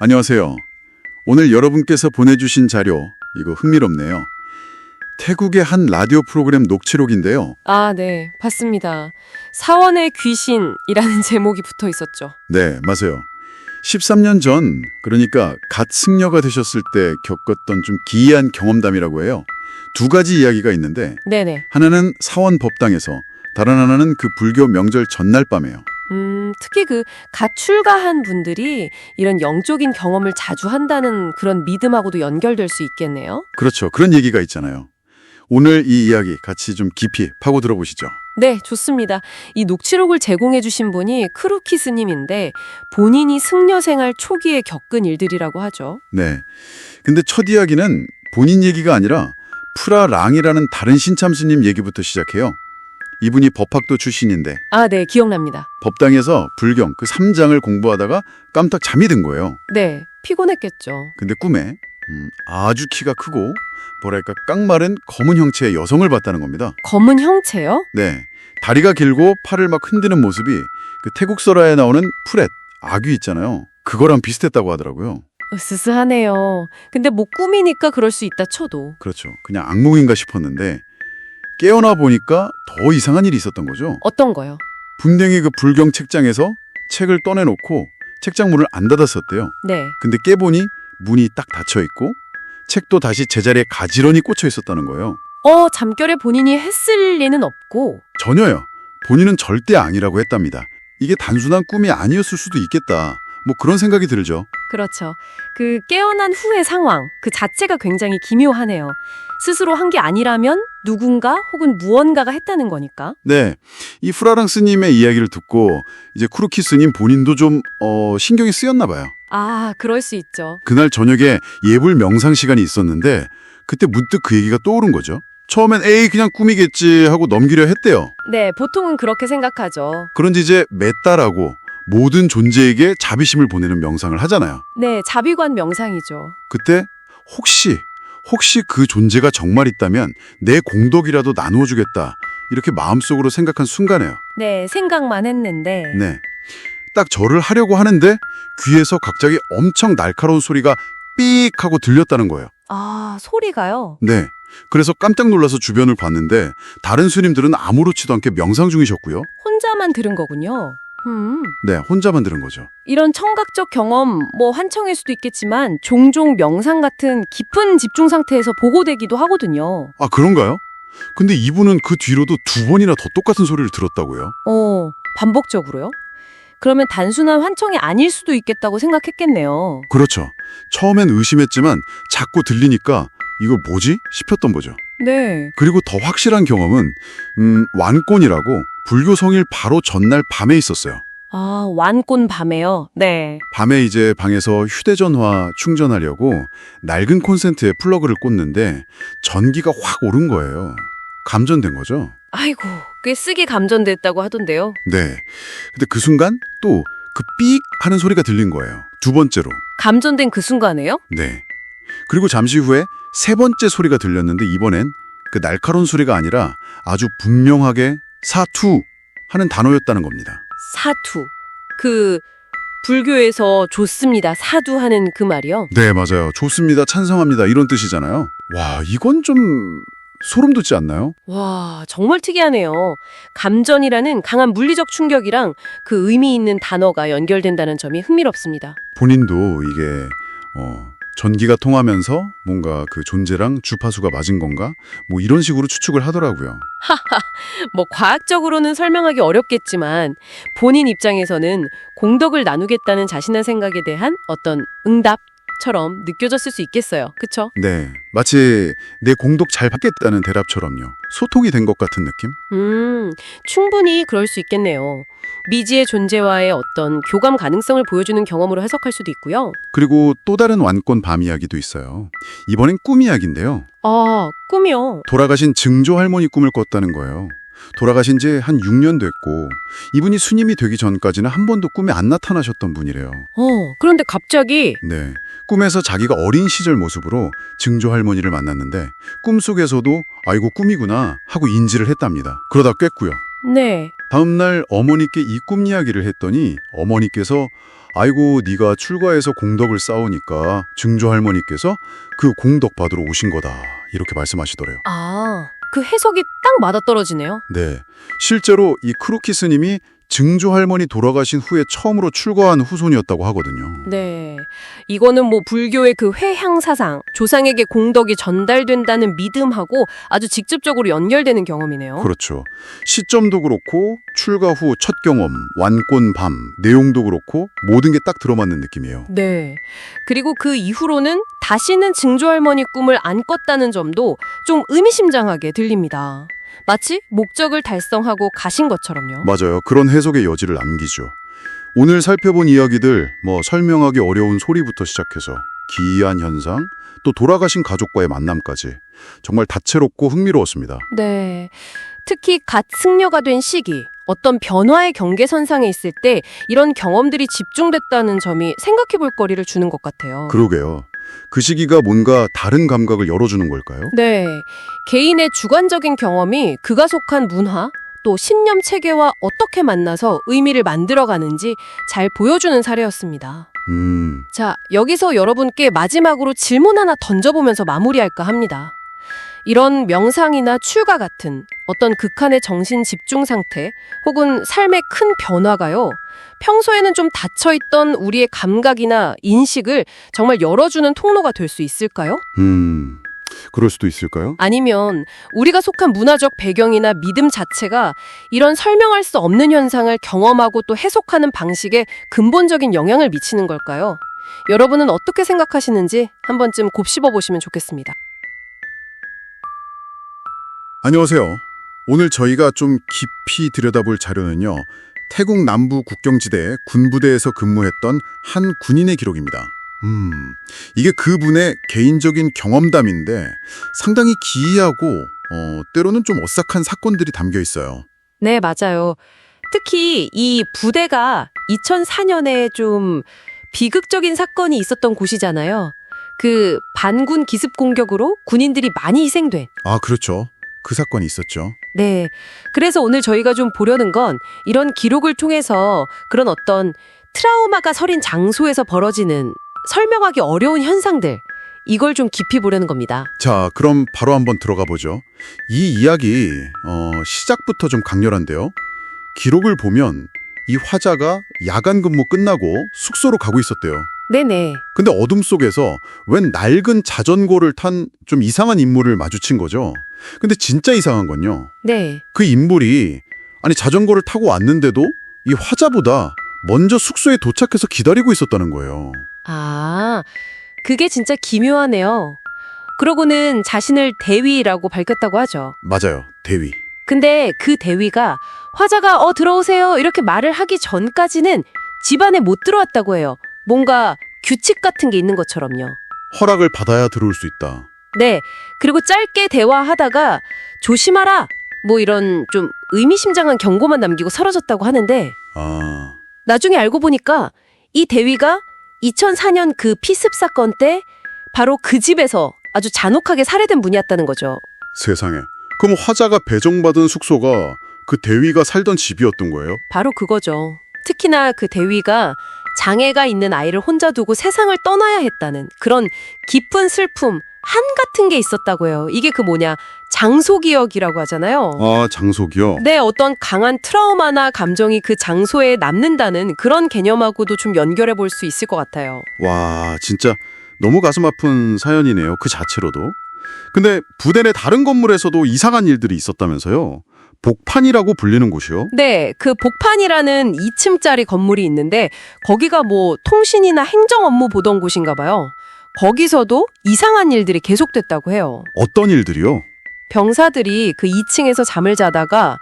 안녕하세요. 오늘 여러분께서 보내주신 자료, 이거 흥미롭네요. 태국의 한 라디오 프로그램 녹취록인데요. 아, 네, 봤습니다. 사원의 귀신이라는 제목이 붙어 있었죠. 네, 맞아요. 13년 전, 그러니까 갓 승려가 되셨을 때 겪었던 좀 기이한 경험담이라고 해요. 두 가지 이야기가 있는데 네네. 하나는 사원 법당에서, 다른 하나는 그 불교 명절 전날 밤에요. 특히 갓 출가한 분들이 이런 영적인 경험을 자주 한다는 그런 믿음하고도 연결될 수 있겠네요. 그렇죠. 그런 얘기가 있잖아요. 오늘 이 이야기 같이 좀 깊이 파고 들어보시죠. 네, 좋습니다. 이 녹취록을 제공해 주신 분이 크루키 스님인데 본인이 승려 생활 초기에 겪은 일들이라고 하죠. 네. 근데 첫 이야기는 본인 얘기가 아니라 프라랑이라는 다른 신참스님 얘기부터 시작해요. 이분이 법학도 출신인데 아, 네, 기억납니다. 법당에서 불경 그 3장을 공부하다가 깜딱 잠이 든 거예요. 네, 피곤했겠죠. 근데 꿈에 아주 키가 크고 뭐랄까 깡마른 검은 형체의 여성을 봤다는 겁니다. 검은 형체요? 네. 다리가 길고 팔을 막 흔드는 모습이 그 태국 설화에 나오는 푸렛, 아귀 있잖아요. 그거랑 비슷했다고 하더라고요. 으스스하네요. 근데 뭐 꿈이니까 그럴 수 있다 쳐도. 그렇죠. 그냥 악몽인가 싶었는데 깨어나 보니까 더 이상한 일이 있었던 거죠. 어떤 거요? 분명히 그 불경 책장에서 책을 떠내놓고 책장 문을 안 닫았었대요. 네. 근데 깨보니 문이 딱 닫혀 있고 책도 다시 제자리에 가지런히 꽂혀 있었다는 거예요. 잠결에 본인이 했을 리는 없고. 전혀요. 본인은 절대 아니라고 했답니다. 이게 단순한 꿈이 아니었을 수도 있겠다. 뭐 그런 생각이 들죠. 그렇죠. 깨어난 후의 상황, 그 자체가 굉장히 기묘하네요. 스스로 한 게 아니라면 누군가 혹은 무언가가 했다는 거니까. 네. 이 프라랑 스님의 이야기를 듣고 이제 쿠루키 스님 본인도 좀 신경이 쓰였나 봐요. 아, 그럴 수 있죠. 그날 저녁에 예불 명상 시간이 있었는데 그때 문득 그 얘기가 떠오른 거죠. 처음엔 에이 그냥 꿈이겠지 하고 넘기려 했대요. 네, 보통은 그렇게 생각하죠. 그런지 이제 맺다라고 모든 존재에게 자비심을 보내는 명상을 하잖아요. 네, 자비관 명상이죠. 그때 혹시 그 존재가 정말 있다면 내 공덕이라도 나누어 주겠다. 이렇게 마음속으로 생각한 순간에요. 네, 생각만 했는데. 네. 딱 절을 하려고 하는데 귀에서 갑자기 엄청 날카로운 소리가 삑 하고 들렸다는 거예요. 아, 소리가요? 네. 그래서 깜짝 놀라서 주변을 봤는데 다른 스님들은 아무렇지도 않게 명상 중이셨고요. 혼자만 들은 거군요. 네, 혼자만 들은 거죠. 이런 청각적 경험, 뭐 환청일 수도 있겠지만 종종 명상 같은 깊은 집중 상태에서 보고되기도 하거든요. 아, 그런가요? 근데 이분은 그 뒤로도 두 번이나 더 똑같은 소리를 들었다고요? 반복적으로요? 그러면 단순한 환청이 아닐 수도 있겠다고 생각했겠네요. 그렇죠. 처음엔 의심했지만 자꾸 들리니까 이거 뭐지? 싶었던 거죠. 네. 그리고 더 확실한 경험은 완꼰이라고 불교 성일 바로 전날 밤에 있었어요. 아, 완꼰 밤에요? 네. 밤에 이제 방에서 휴대전화 충전하려고 낡은 콘센트에 플러그를 꽂는데 전기가 확 오른 거예요. 감전된 거죠. 아이고, 꽤 쓰기 감전됐다고 하던데요. 네. 근데 그 순간 또 그 삑 하는 소리가 들린 거예요. 두 번째로. 감전된 그 순간에요? 네. 그리고 잠시 후에 세 번째 소리가 들렸는데 이번엔 그 날카로운 소리가 아니라 아주 분명하게 사투 하는 단어였다는 겁니다. 사투. 불교에서 좋습니다. 사두하는 그 말이요? 네, 맞아요. 좋습니다. 찬성합니다. 이런 뜻이잖아요. 와, 이건 좀 소름 돋지 않나요? 와, 정말 특이하네요. 감전이라는 강한 물리적 충격이랑 그 의미 있는 단어가 연결된다는 점이 흥미롭습니다. 본인도 이게 전기가 통하면서 뭔가 그 존재랑 주파수가 맞은 건가? 뭐 이런 식으로 추측을 하더라고요. 뭐 과학적으로는 설명하기 어렵겠지만 본인 입장에서는 공덕을 나누겠다는 자신의 생각에 대한 어떤 응답처럼 느껴졌을 수 있겠어요. 그쵸? 네, 마치 내 공덕 잘 받겠다는 대답처럼요. 소통이 된 것 같은 느낌? 충분히 그럴 수 있겠네요. 미지의 존재와의 어떤 교감 가능성을 보여주는 경험으로 해석할 수도 있고요. 그리고 또 다른 완꼰 밤 이야기도 있어요. 이번엔 꿈 이야기인데요. 아, 꿈이요. 돌아가신 증조 할머니 꿈을 꿨다는 거예요. 돌아가신 지 한 6년 됐고 이분이 스님이 되기 전까지는 한 번도 꿈에 안 나타나셨던 분이래요. 그런데 갑자기 네, 꿈에서 자기가 어린 시절 모습으로 증조 할머니를 만났는데 꿈속에서도 아이고 꿈이구나 하고 인지를 했답니다. 그러다 깼고요. 네. 다음날 어머니께 이 꿈 이야기를 했더니 어머니께서 아이고 네가 출가해서 공덕을 쌓으니까 증조할머니께서 그 공덕 받으러 오신 거다 이렇게 말씀하시더래요. 아, 그 해석이 딱 맞아떨어지네요. 네, 실제로 이 크루키 스님이 증조할머니 돌아가신 후에 처음으로 출가한 후손이었다고 하거든요. 네. 이거는 뭐 불교의 그 회향 사상, 조상에게 공덕이 전달된다는 믿음하고 아주 직접적으로 연결되는 경험이네요. 그렇죠. 시점도 그렇고 출가 후 첫 경험, 완꼰 밤, 내용도 그렇고 모든 게 딱 들어맞는 느낌이에요. 네. 그리고 그 이후로는 다시는 증조할머니 꿈을 안 꿨다는 점도 좀 의미심장하게 들립니다. 마치 목적을 달성하고 가신 것처럼요. 맞아요. 그런 해석의 여지를 남기죠. 오늘 살펴본 이야기들 설명하기 어려운 소리부터 시작해서 기이한 현상, 또 돌아가신 가족과의 만남까지 정말 다채롭고 흥미로웠습니다. 네. 특히 갓 승려가 된 시기, 어떤 변화의 경계선상에 있을 때 이런 경험들이 집중됐다는 점이 생각해 볼 거리를 주는 것 같아요. 그러게요. 그 시기가 뭔가 다른 감각을 열어주는 걸까요? 네. 개인의 주관적인 경험이 그가 속한 문화, 또 신념 체계와 어떻게 만나서 의미를 만들어가는지 잘 보여주는 사례였습니다. 자, 여기서 여러분께 마지막으로 질문 하나 던져보면서 마무리할까 합니다. 이런 명상이나 출가 같은 어떤 극한의 정신 집중 상태 혹은 삶의 큰 변화가요, 평소에는 좀 닫혀있던 우리의 감각이나 인식을 정말 열어주는 통로가 될 수 있을까요? 그럴 수도 있을까요? 아니면 우리가 속한 문화적 배경이나 믿음 자체가 이런 설명할 수 없는 현상을 경험하고 또 해석하는 방식에 근본적인 영향을 미치는 걸까요? 여러분은 어떻게 생각하시는지 한 번쯤 곱씹어 보시면 좋겠습니다. 안녕하세요. 오늘 저희가 좀 깊이 들여다볼 자료는요. 태국 남부 국경지대의 군부대에서 근무했던 한 군인의 기록입니다. 이게 그분의 개인적인 경험담인데 상당히 기이하고 때로는 좀 오싹한 사건들이 담겨 있어요. 네, 맞아요. 특히 이 부대가 2004년에 좀 비극적인 사건이 있었던 곳이잖아요. 그 반군 기습 공격으로 군인들이 많이 희생된. 아, 그렇죠. 그 사건이 있었죠. 네. 그래서 오늘 저희가 좀 보려는 건 이런 기록을 통해서 그런 어떤 트라우마가 서린 장소에서 벌어지는 설명하기 어려운 현상들, 이걸 좀 깊이 보려는 겁니다. 자, 그럼 바로 한번 들어가 보죠. 이 이야기 시작부터 좀 강렬한데요. 기록을 보면 이 화자가 야간 근무 끝나고 숙소로 가고 있었대요. 네네. 근데 어둠 속에서 웬 낡은 자전거를 탄 좀 이상한 인물을 마주친 거죠. 근데 진짜 이상한 건요. 네. 그 인물이 자전거를 타고 왔는데도 이 화자보다 먼저 숙소에 도착해서 기다리고 있었다는 거예요. 아, 그게 진짜 기묘하네요. 그러고는 자신을 대위라고 밝혔다고 하죠. 맞아요. 대위. 근데 그 대위가 화자가 들어오세요 이렇게 말을 하기 전까지는 집안에 못 들어왔다고 해요. 뭔가 규칙 같은 게 있는 것처럼요. 허락을 받아야 들어올 수 있다. 네. 그리고 짧게 대화하다가 조심하라! 뭐 이런 좀 의미심장한 경고만 남기고 사라졌다고 하는데 아, 나중에 알고 보니까 이 대위가 2004년 그 피습 사건 때 바로 그 집에서 아주 잔혹하게 살해된 분이었다는 거죠. 세상에. 그럼 화자가 배정받은 숙소가 그 대위가 살던 집이었던 거예요? 바로 그거죠. 특히나 그 대위가 장애가 있는 아이를 혼자 두고 세상을 떠나야 했다는 그런 깊은 슬픔, 한 같은 게 있었다고 해요. 이게 그 장소기억이라고 하잖아요. 아, 장소기요? 네, 어떤 강한 트라우마나 감정이 그 장소에 남는다는 그런 개념하고도 좀 연결해 볼 수 있을 것 같아요. 와, 진짜 너무 가슴 아픈 사연이네요. 그 자체로도. 근데 부대 내 다른 건물에서도 이상한 일들이 있었다면서요? 복판이라고 불리는 곳이요? 네, 그 복판이라는 2층짜리 건물이 있는데 거기가 통신이나 행정 업무 보던 곳인가 봐요. 거기서도 이상한 일들이 계속됐다고 해요. 어떤 일들이요? 병사들이 그 2층에서 잠을 자다가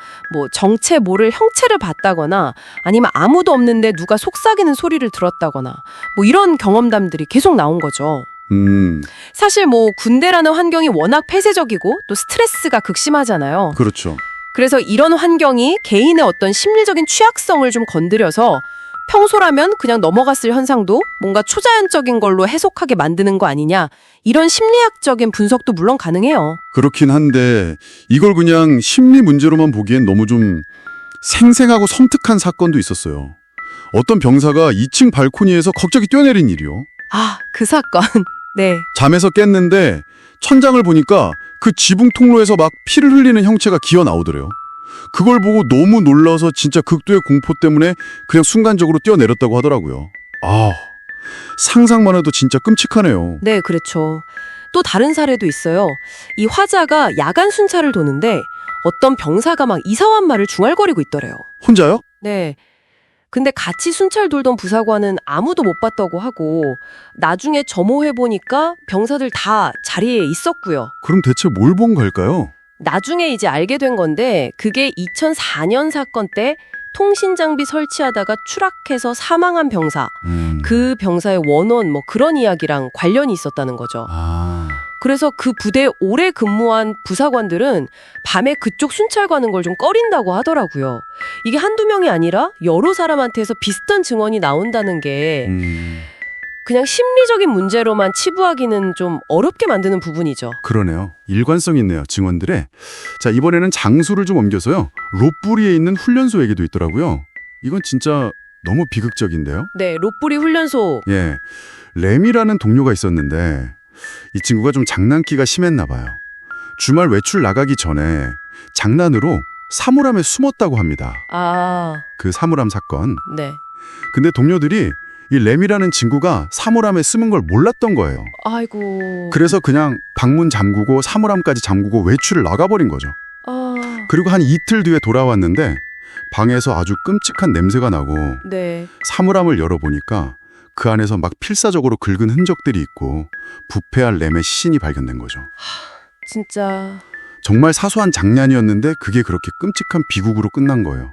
정체 모를 형체를 봤다거나 아니면 아무도 없는데 누가 속삭이는 소리를 들었다거나 이런 경험담들이 계속 나온 거죠. 사실 군대라는 환경이 워낙 폐쇄적이고 또 스트레스가 극심하잖아요. 그렇죠. 그래서 이런 환경이 개인의 어떤 심리적인 취약성을 좀 건드려서 평소라면 그냥 넘어갔을 현상도 뭔가 초자연적인 걸로 해석하게 만드는 거 아니냐, 이런 심리학적인 분석도 물론 가능해요. 그렇긴 한데 이걸 그냥 심리 문제로만 보기엔 너무 좀 생생하고 섬뜩한 사건도 있었어요. 어떤 병사가 2층 발코니에서 갑자기 뛰어내린 일이요. 아, 그 사건. 네. 잠에서 깼는데 천장을 보니까 그 지붕 통로에서 막 피를 흘리는 형체가 기어 나오더래요. 그걸 보고 너무 놀라서 진짜 극도의 공포 때문에 그냥 순간적으로 뛰어내렸다고 하더라고요. 아, 상상만 해도 진짜 끔찍하네요. 네, 그렇죠. 또 다른 사례도 있어요. 이 화자가 야간 순찰을 도는데 어떤 병사가 막 이상한 말을 중얼거리고 있더래요. 혼자요? 네. 근데 같이 순찰 돌던 부사관은 아무도 못 봤다고 하고 나중에 점호해보니까 병사들 다 자리에 있었고요. 그럼 대체 뭘 본 걸까요? 나중에 이제 알게 된 건데 그게 2004년 사건 때 통신 장비 설치하다가 추락해서 사망한 병사, 그 병사의 원원 뭐 그런 이야기랑 관련이 있었다는 거죠. 아, 그래서 그 부대에 오래 근무한 부사관들은 밤에 그쪽 순찰 가는 걸 좀 꺼린다고 하더라고요. 이게 한두 명이 아니라 여러 사람한테서 비슷한 증언이 나온다는 게 그냥 심리적인 문제로만 치부하기는 좀 어렵게 만드는 부분이죠. 그러네요. 일관성 있네요, 증언들에. 자, 이번에는 장소를 좀 옮겨서요. 롯부리에 있는 훈련소 얘기도 있더라고요. 이건 진짜 너무 비극적인데요? 네, 롯부리 훈련소. 예, 램이라는 동료가 있었는데 이 친구가 좀 장난기가 심했나 봐요. 주말 외출 나가기 전에 장난으로 사물함에 숨었다고 합니다. 아, 그 사물함 사건. 네. 근데 동료들이 이 램이라는 친구가 사물함에 숨은 걸 몰랐던 거예요. 아이고. 그래서 그냥 방문 잠그고 사물함까지 잠그고 외출을 나가버린 거죠. 아, 그리고 한 이틀 뒤에 돌아왔는데 방에서 아주 끔찍한 냄새가 나고 네. 사물함을 열어보니까 그 안에서 막 필사적으로 긁은 흔적들이 있고 부패할 램의 시신이 발견된 거죠. 진짜. 정말 사소한 장난이었는데 그게 그렇게 끔찍한 비극으로 끝난 거예요.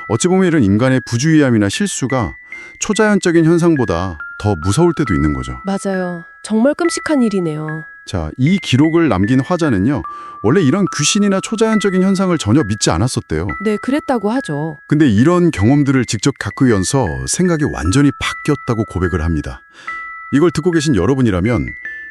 어찌 보면 이런 인간의 부주의함이나 실수가 초자연적인 현상보다 더 무서울 때도 있는 거죠. 맞아요. 정말 끔찍한 일이네요. 자, 이 기록을 남긴 화자는요, 원래 이런 귀신이나 초자연적인 현상을 전혀 믿지 않았었대요. 네, 그랬다고 하죠. 근데 이런 경험들을 직접 겪으면서 생각이 완전히 바뀌었다고 고백을 합니다. 이걸 듣고 계신 여러분이라면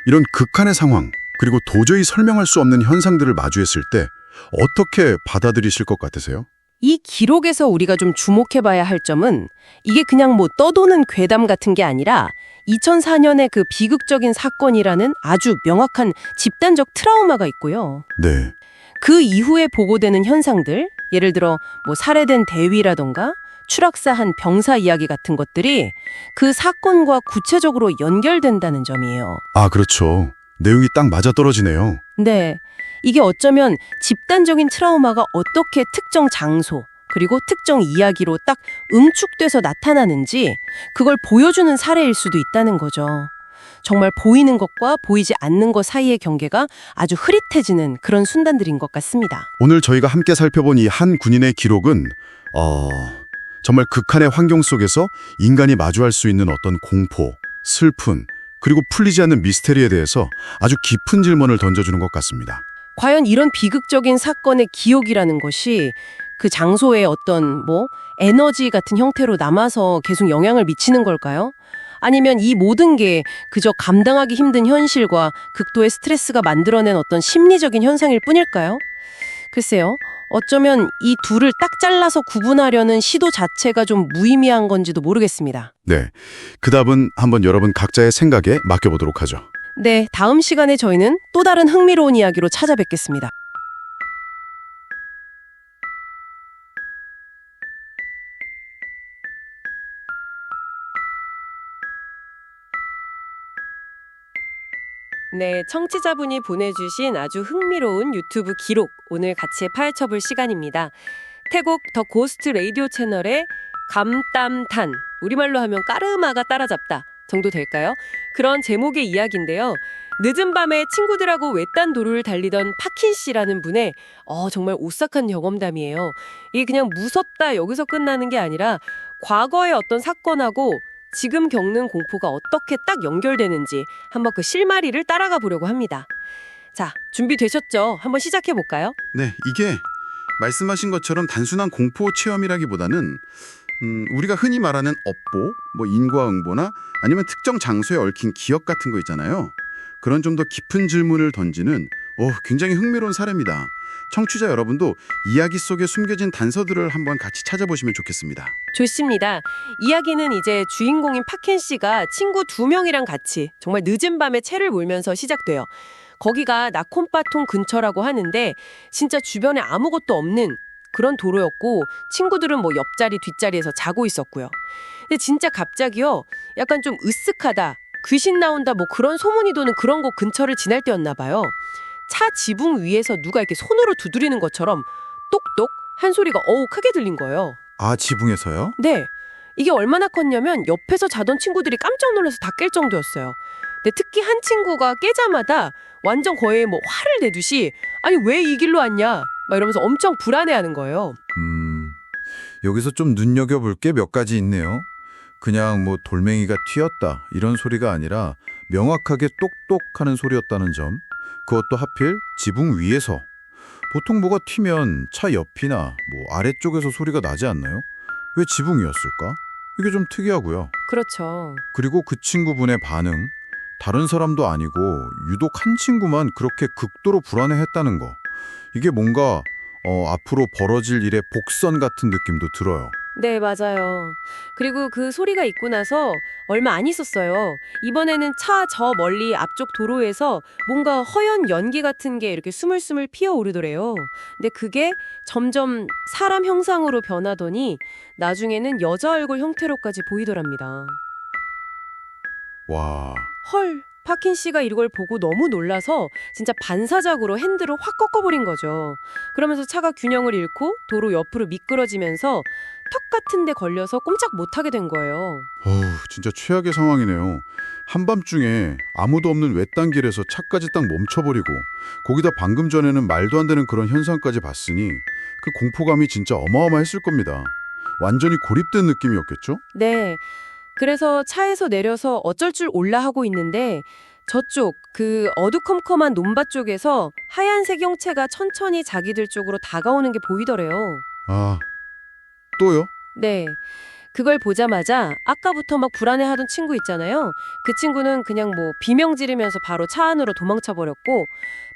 이런 극한의 상황, 그리고 도저히 설명할 수 없는 현상들을 마주했을 때 어떻게 받아들이실 것 같으세요? 이 기록에서 우리가 좀 주목해봐야 할 점은 이게 그냥 뭐 떠도는 괴담 같은 게 아니라 2004년의 그 비극적인 사건이라는 아주 명확한 집단적 트라우마가 있고요. 네. 그 이후에 보고되는 현상들, 예를 들어 뭐 살해된 대위라던가 추락사한 병사 이야기 같은 것들이 그 사건과 구체적으로 연결된다는 점이에요. 아, 그렇죠. 내용이 딱 맞아떨어지네요. 네. 이게 어쩌면 집단적인 트라우마가 어떻게 특정 장소, 그리고 특정 이야기로 딱 응축돼서 나타나는지 그걸 보여주는 사례일 수도 있다는 거죠. 정말 보이는 것과 보이지 않는 것 사이의 경계가 아주 흐릿해지는 그런 순간들인 것 같습니다. 오늘 저희가 함께 살펴본 이 한 군인의 기록은 정말 극한의 환경 속에서 인간이 마주할 수 있는 어떤 공포, 슬픔, 그리고 풀리지 않는 미스테리에 대해서 아주 깊은 질문을 던져주는 것 같습니다. 과연 이런 비극적인 사건의 기억이라는 것이 그 장소의 어떤 에너지 같은 형태로 남아서 계속 영향을 미치는 걸까요? 아니면 이 모든 게 그저 감당하기 힘든 현실과 극도의 스트레스가 만들어낸 어떤 심리적인 현상일 뿐일까요? 글쎄요. 어쩌면 이 둘을 딱 잘라서 구분하려는 시도 자체가 좀 무의미한 건지도 모르겠습니다. 네, 그 답은 한번 여러분 각자의 생각에 맡겨보도록 하죠. 네, 다음 시간에 저희는 또 다른 흥미로운 이야기로 찾아뵙겠습니다. 네, 청취자분이 보내주신 아주 흥미로운 유튜브 기록 오늘 같이 파헤쳐볼 시간입니다. 태국 더 고스트 라디오 채널의 감땀탄, 우리말로 하면 까르마가 따라잡다 정도 될까요? 그런 제목의 이야기인데요. 늦은 밤에 친구들하고 외딴 도로를 달리던 파킨 씨라는 분의 정말 오싹한 경험담이에요. 이게 그냥 무섭다 여기서 끝나는 게 아니라 과거의 어떤 사건하고 지금 겪는 공포가 어떻게 딱 연결되는지 한번 그 실마리를 따라가 보려고 합니다. 자, 준비되셨죠? 한번 시작해 볼까요? 네, 이게 말씀하신 것처럼 단순한 공포 체험이라기보다는 우리가 흔히 말하는 업보, 인과응보나 아니면 특정 장소에 얽힌 기억 같은 거 있잖아요. 그런 좀 더 깊은 질문을 던지는 굉장히 흥미로운 사례입니다. 청취자 여러분도 이야기 속에 숨겨진 단서들을 한번 같이 찾아보시면 좋겠습니다. 좋습니다. 이야기는 이제 주인공인 파켄 씨가 친구 2명이랑 같이 정말 늦은 밤에 채를 몰면서 시작돼요. 거기가 나콘바통 근처라고 하는데 진짜 주변에 아무것도 없는 그런 도로였고 친구들은 뭐 옆자리 뒷자리에서 자고 있었고요. 근데 진짜 갑자기요. 약간 좀 으쓱하다. 귀신 나온다 뭐 그런 소문이 도는 그런 곳 근처를 지날 때였나 봐요. 차 지붕 위에서 누가 이렇게 손으로 두드리는 것처럼 똑똑 한 소리가 크게 들린 거예요. 아, 지붕에서요? 네. 이게 얼마나 컸냐면 옆에서 자던 친구들이 깜짝 놀라서 다 깰 정도였어요. 근데 특히 한 친구가 깨자마자 완전 거의 뭐 화를 내듯이 아니 왜 이 길로 왔냐 막 이러면서 엄청 불안해하는 거예요. 여기서 좀 눈여겨볼 게 몇 가지 있네요. 그냥 뭐 돌멩이가 튀었다 이런 소리가 아니라 명확하게 똑똑하는 소리였다는 점. 그것도 하필 지붕 위에서. 보통 뭐가 튀면 차 옆이나 뭐 아래쪽에서 소리가 나지 않나요? 왜 지붕이었을까? 이게 좀 특이하고요. 그렇죠. 그리고 그 친구분의 반응. 다른 사람도 아니고 유독 한 친구만 그렇게 극도로 불안해했다는 거. 이게 뭔가 앞으로 벌어질 일의 복선 같은 느낌도 들어요. 네, 맞아요. 그리고 그 소리가 있고 나서 얼마 안 있었어요. 이번에는 차 저 멀리 앞쪽 도로에서 뭔가 허연 연기 같은 게 이렇게 스물스물 피어오르더래요. 근데 그게 점점 사람 형상으로 변하더니 나중에는 여자 얼굴 형태로까지 보이더랍니다. 와, 헐, 파킨 씨가 이걸 보고 너무 놀라서 진짜 반사적으로 핸들을 확 꺾어버린 거죠. 그러면서 차가 균형을 잃고 도로 옆으로 미끄러지면서 턱 같은 데 걸려서 꼼짝 못하게 된 거예요. 진짜 최악의 상황이네요. 한밤중에 아무도 없는 외딴 길에서 차까지 딱 멈춰버리고 거기다 방금 전에는 말도 안 되는 그런 현상까지 봤으니 그 공포감이 진짜 어마어마했을 겁니다. 완전히 고립된 느낌이었겠죠? 네. 그래서 차에서 내려서 어쩔 줄 몰라 하고 있는데 저쪽 그 어두컴컴한 논밭 쪽에서 하얀색 형체가 천천히 자기들 쪽으로 다가오는 게 보이더래요. 아, 또요? 네. 그걸 보자마자 아까부터 막 불안해하던 친구 있잖아요. 그 친구는 그냥 뭐 비명 지르면서 바로 차 안으로 도망쳐 버렸고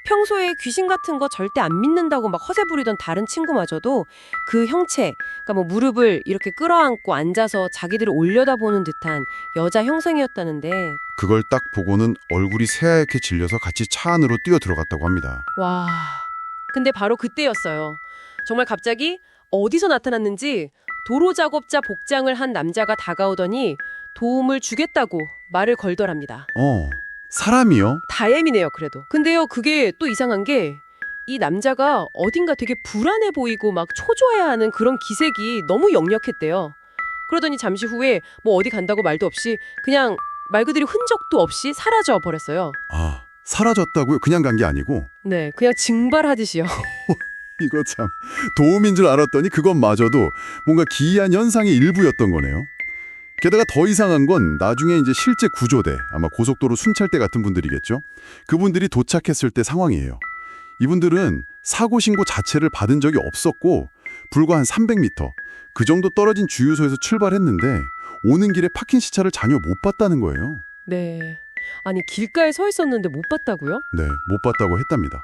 평소에 귀신 같은 거 절대 안 믿는다고 막 허세 부리던 다른 친구마저도 그 형체, 그러니까 뭐 무릎을 이렇게 끌어안고 앉아서 자기들을 올려다보는 듯한 여자 형상이었다는데 그걸 딱 보고는 얼굴이 새하얗게 질려서 같이 차 안으로 뛰어 들어갔다고 합니다. 와. 근데 바로 그때였어요. 정말 갑자기 어디서 나타났는지 도로 작업자 복장을 한 남자가 다가오더니 도움을 주겠다고 말을 걸더랍니다. 사람이요? 다행이네요, 그래도. 근데요, 그게 또 이상한 게 이 남자가 어딘가 되게 불안해 보이고 막 초조해하는 그런 기색이 너무 역력했대요. 그러더니 잠시 후에 뭐 어디 간다고 말도 없이 그냥 말 그대로 흔적도 없이 사라져 버렸어요. 아, 사라졌다고요? 그냥 간 게 아니고? 네, 그냥 증발하듯이요. 이거 참 도움인 줄 알았더니 그것마저도 뭔가 기이한 현상의 일부였던 거네요. 게다가 더 이상한 건 나중에 이제 실제 구조대, 아마 고속도로 순찰대 같은 분들이겠죠. 그분들이 도착했을 때 상황이에요. 이분들은 사고 신고 자체를 받은 적이 없었고 불과 한 300m 그 정도 떨어진 주유소에서 출발했는데 오는 길에 파킨시 차를 전혀 못 봤다는 거예요. 네. 아니, 길가에 서 있었는데 못 봤다고요? 네, 못 봤다고 했답니다.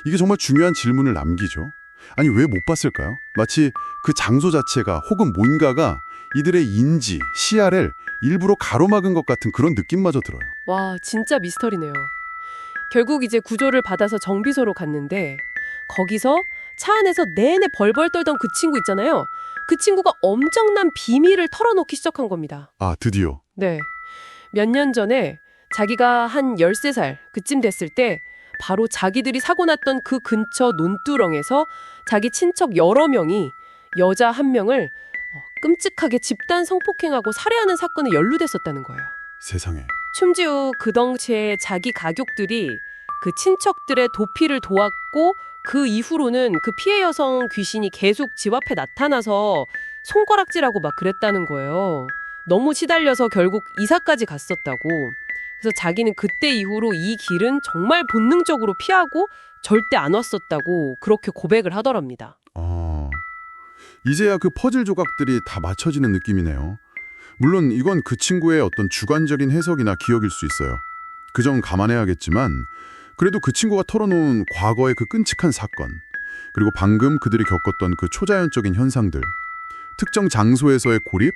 이게 정말 중요한 질문을 남기죠. 아니, 왜 못 봤을까요? 마치 그 장소 자체가 혹은 뭔가가 이들의 인지, 시야를 일부러 가로막은 것 같은 그런 느낌마저 들어요. 와, 진짜 미스터리네요. 결국 이제 구조를 받아서 정비소로 갔는데 거기서 차 안에서 내내 벌벌 떨던 그 친구 있잖아요. 그 친구가 엄청난 비밀을 털어놓기 시작한 겁니다. 아, 드디어. 네. 몇 년 전에 자기가 한 13살 그쯤 됐을 때 바로 자기들이 사고 났던 그 근처 논두렁에서 자기 친척 여러 명이 여자 한 명을 끔찍하게 집단 성폭행하고 살해하는 사건에 연루됐었다는 거예요. 세상에. 심지어 그 덩치에 자기 가족들이 그 친척들의 도피를 도왔고 그 이후로는 그 피해 여성 귀신이 계속 집 앞에 나타나서 손가락질하고 막 그랬다는 거예요. 너무 시달려서 결국 이사까지 갔었다고. 그래서 자기는 그때 이후로 이 길은 정말 본능적으로 피하고 절대 안 왔었다고 그렇게 고백을 하더랍니다. 이제야 그 퍼즐 조각들이 다 맞춰지는 느낌이네요. 물론 이건 그 친구의 어떤 주관적인 해석이나 기억일 수 있어요. 그 점 감안해야겠지만 그래도 그 친구가 털어놓은 과거의 그 끔찍한 사건, 그리고 방금 그들이 겪었던 그 초자연적인 현상들, 특정 장소에서의 고립,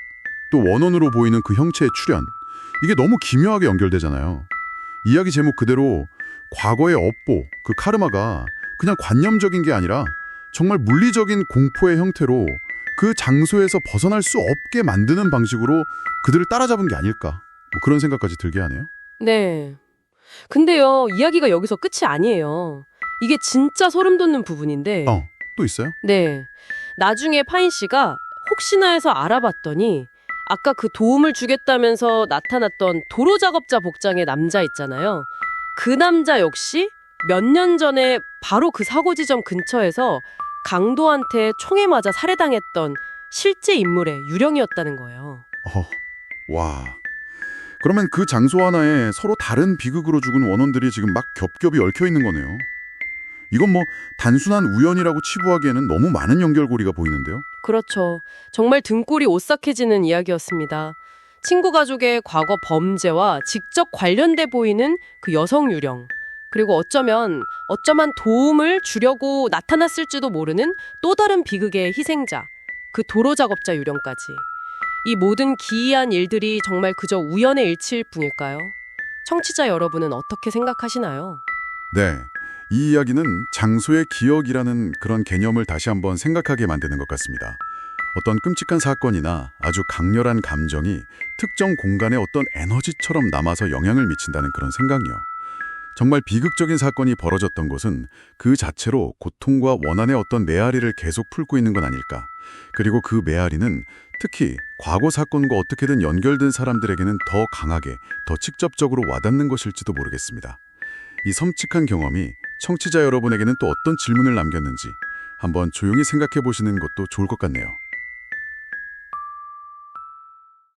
또 원혼으로 보이는 그 형체의 출현, 이게 너무 기묘하게 연결되잖아요. 이야기 제목 그대로 과거의 업보, 그 카르마가 그냥 관념적인 게 아니라 정말 물리적인 공포의 형태로 그 장소에서 벗어날 수 없게 만드는 방식으로 그들을 따라잡은 게 아닐까, 뭐 그런 생각까지 들게 하네요. 네. 근데요, 이야기가 여기서 끝이 아니에요. 이게 진짜 소름 돋는 부분인데. 또 있어요? 네. 나중에 파인 씨가 혹시나 해서 알아봤더니 아까 그 도움을 주겠다면서 나타났던 도로 작업자 복장의 남자 있잖아요. 그 남자 역시 몇 년 전에 바로 그 사고 지점 근처에서 강도한테 총에 맞아 살해당했던 실제 인물의 유령이었다는 거예요. 와. 그러면 그 장소 하나에 서로 다른 비극으로 죽은 원혼들이 지금 막 겹겹이 얽혀 있는 거네요. 이건 뭐 단순한 우연이라고 치부하기에는 너무 많은 연결고리가 보이는데요. 그렇죠. 정말 등골이 오싹해지는 이야기였습니다. 친구 가족의 과거 범죄와 직접 관련돼 보이는 그 여성 유령, 그리고 어쩌면 도움을 주려고 나타났을지도 모르는 또 다른 비극의 희생자, 그 도로 작업자 유령까지. 이 모든 기이한 일들이 정말 그저 우연의 일치일 뿐일까요? 청취자 여러분은 어떻게 생각하시나요? 네. 이 이야기는 장소의 기억이라는 그런 개념을 다시 한번 생각하게 만드는 것 같습니다. 어떤 끔찍한 사건이나 아주 강렬한 감정이 특정 공간에 어떤 에너지처럼 남아서 영향을 미친다는 그런 생각이요. 정말 비극적인 사건이 벌어졌던 곳은 그 자체로 고통과 원한의 어떤 메아리를 계속 풀고 있는 건 아닐까. 그리고 그 메아리는 특히 과거 사건과 어떻게든 연결된 사람들에게는 더 강하게, 더 직접적으로 와닿는 것일지도 모르겠습니다. 이 섬찟한 경험이 청취자 여러분에게는 또 어떤 질문을 남겼는지 한번 조용히 생각해 보시는 것도 좋을 것 같네요.